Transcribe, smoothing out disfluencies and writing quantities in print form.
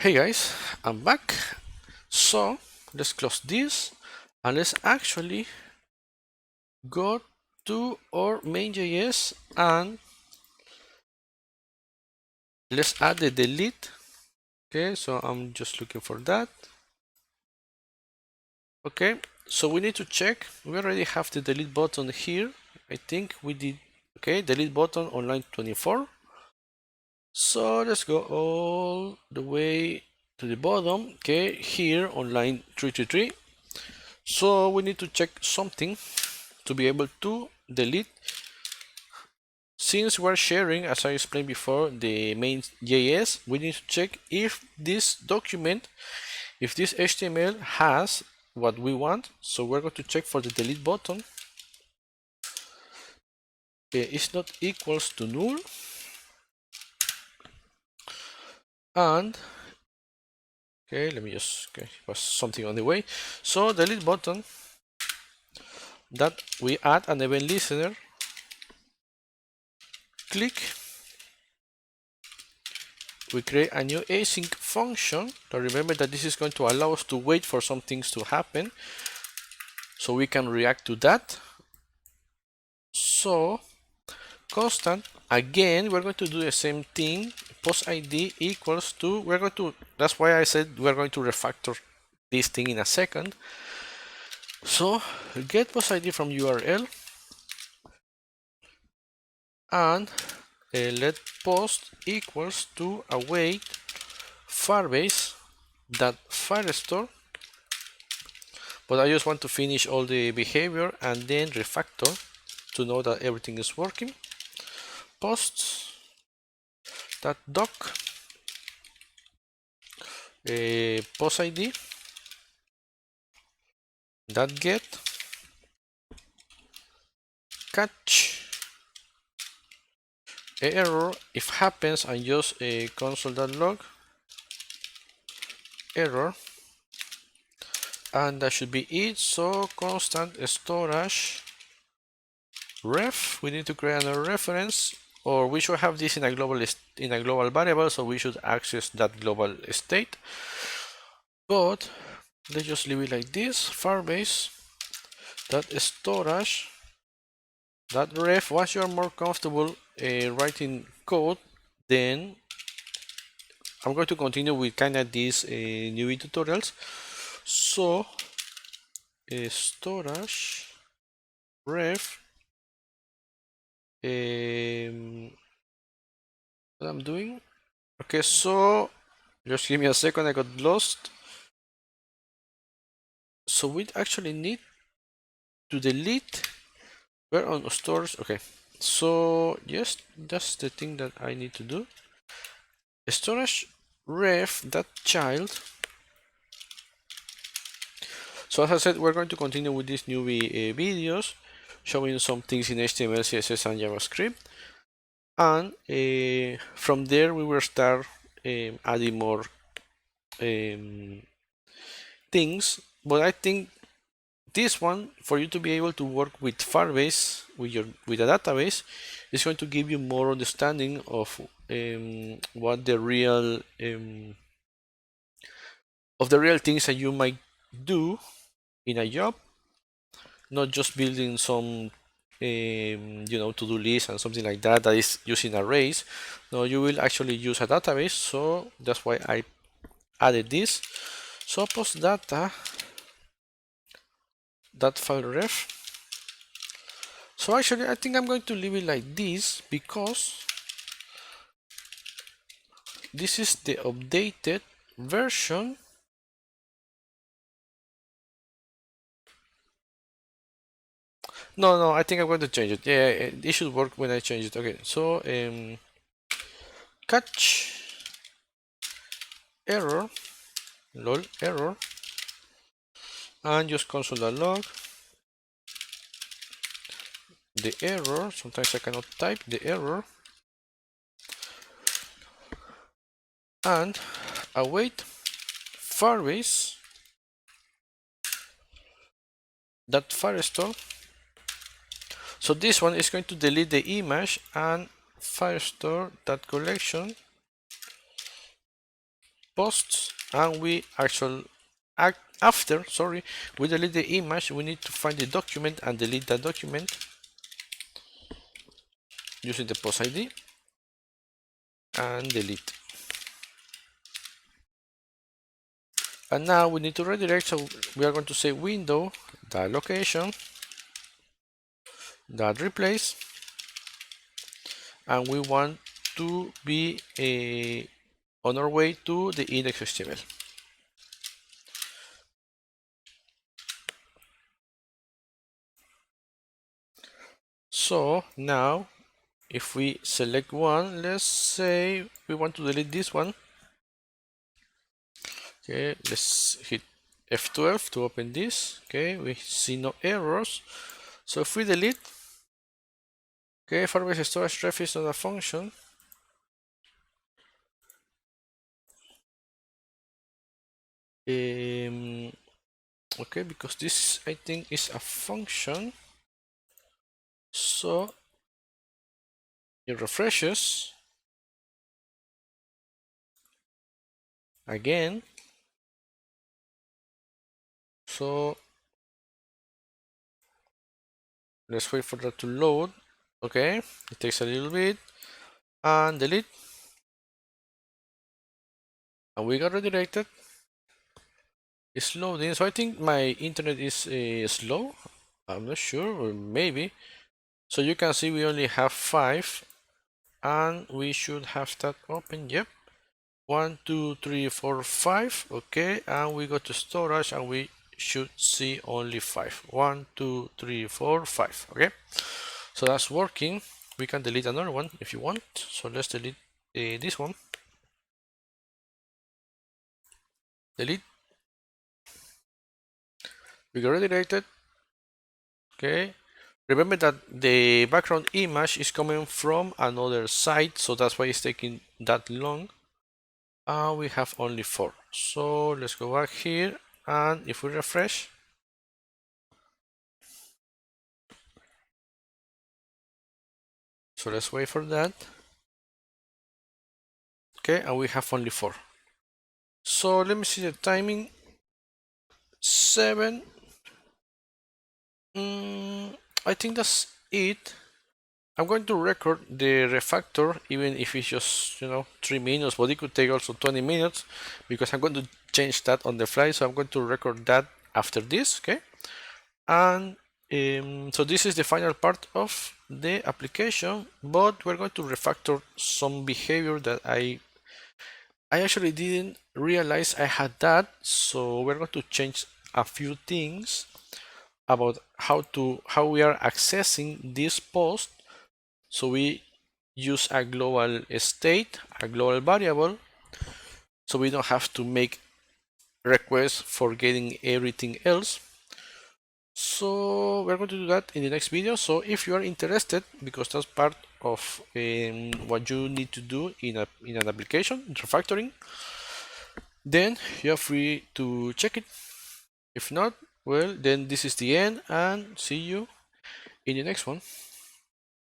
Hey guys, I'm back. So let's close this and let's actually go to our main.js and let's add the delete. Okay, so I'm just looking for that. Okay, so we need to check. We already have the delete button here. I think we did. Okay, delete button on line 24. So let's go all the way to the bottom. Okay, here on line 333. So we need to check something to be able to delete. Since we're sharing, as I explained before, the main JS, we need to check if this document, if this HTML has what we want. So we're going to check for the delete button. It's not equals to null. And okay, let me just, okay, was something on the way. So delete button that we add an event listener, click, we create a new async function. So remember that this is going to allow us to wait for some things to happen so we can react to that. So constant, again, we're going to do the same thing. Post ID equals to, that's why I said we're going to refactor this thing in a second. So get post ID from URL and let post equals to await Firebase that firestore. But I just want to finish all the behavior and then refactor to know that everything is working. Posts that doc post ID that get catch error if happens and just console.log error, and that should be it. So constant storage ref, we need to create another reference, or we should have this in a global variable, so we should access that global state. But let's just leave it like this. Firebase that storage that ref. Once you are more comfortable writing code, then I'm going to continue with kind of these newbie tutorials. So storage ref, what I'm doing. Okay, so just give me a second, I got lost. So we actually need to delete. We're on stores. Okay, so yes, that's the thing that I need to do. Storage ref that child. So as I said, we're going to continue with these newbie videos, showing some things in HTML, CSS, and JavaScript. And from there, we will start adding more things. But I think this one, for you to be able to work with Firebase, with a database, is going to give you more understanding of what the real things that you might do in a job, not just building some to-do list and something like that that is using arrays. No, you will actually use a database, so that's why I added this. So post data that file ref. So actually I think I'm going to leave it like this because this is the updated version. No, I think I'm going to change it. Yeah, it should work when I change it. Okay, so catch error, lol error, and just console.log the error. Sometimes I cannot type the error, and await Firebase that firestore. So this one is going to delete the image, and firestore that collection posts, and we actually after we delete the image, we need to find the document and delete that document using the post ID and delete. And now we need to redirect, so we are going to say window that location that replace, and we want to be on our way to the index.html. So now if we select one, let's say we want to delete this one. Okay, let's hit F12 to open this. Okay, we see no errors. So if we delete, okay, Firebase storage ref is not a function. Okay, because this I think is a function. So it refreshes again. So let's wait for that to load. Okay, it takes a little bit, and delete, and we got redirected. It's loading, so I think my internet is slow. I'm not sure, or maybe. So you can see we only have 5, and we should have that open. Yep, 1 2 3 4 5. Okay, and we go to storage, and we should see only 5. 1 2 3 4 5. Okay, so that's working. We can delete another one if you want. So let's delete this one. Delete. We got redirected. Okay, remember that the background image is coming from another site, so that's why it's taking that long. And we have only 4. So let's go back here, and if we refresh, so let's wait for that. Okay, and we have only 4. So let me see the timing. 7. I think that's it. I'm going to record the refactor, even if it's just 3 minutes, but it could take also 20 minutes because I'm going to change that on the fly. So I'm going to record that after this. Okay, and so this is the final part of the application, but we're going to refactor some behavior that I actually didn't realize I had that. So we're going to change a few things about how we are accessing this post. So we use a global state, a global variable, so we don't have to make requests for getting everything else. So we're going to do that in the next video. So if you are interested, because that's part of what you need to do in an application, refactoring, then you are free to check it. If not, well, then this is the end, and see you in the next one.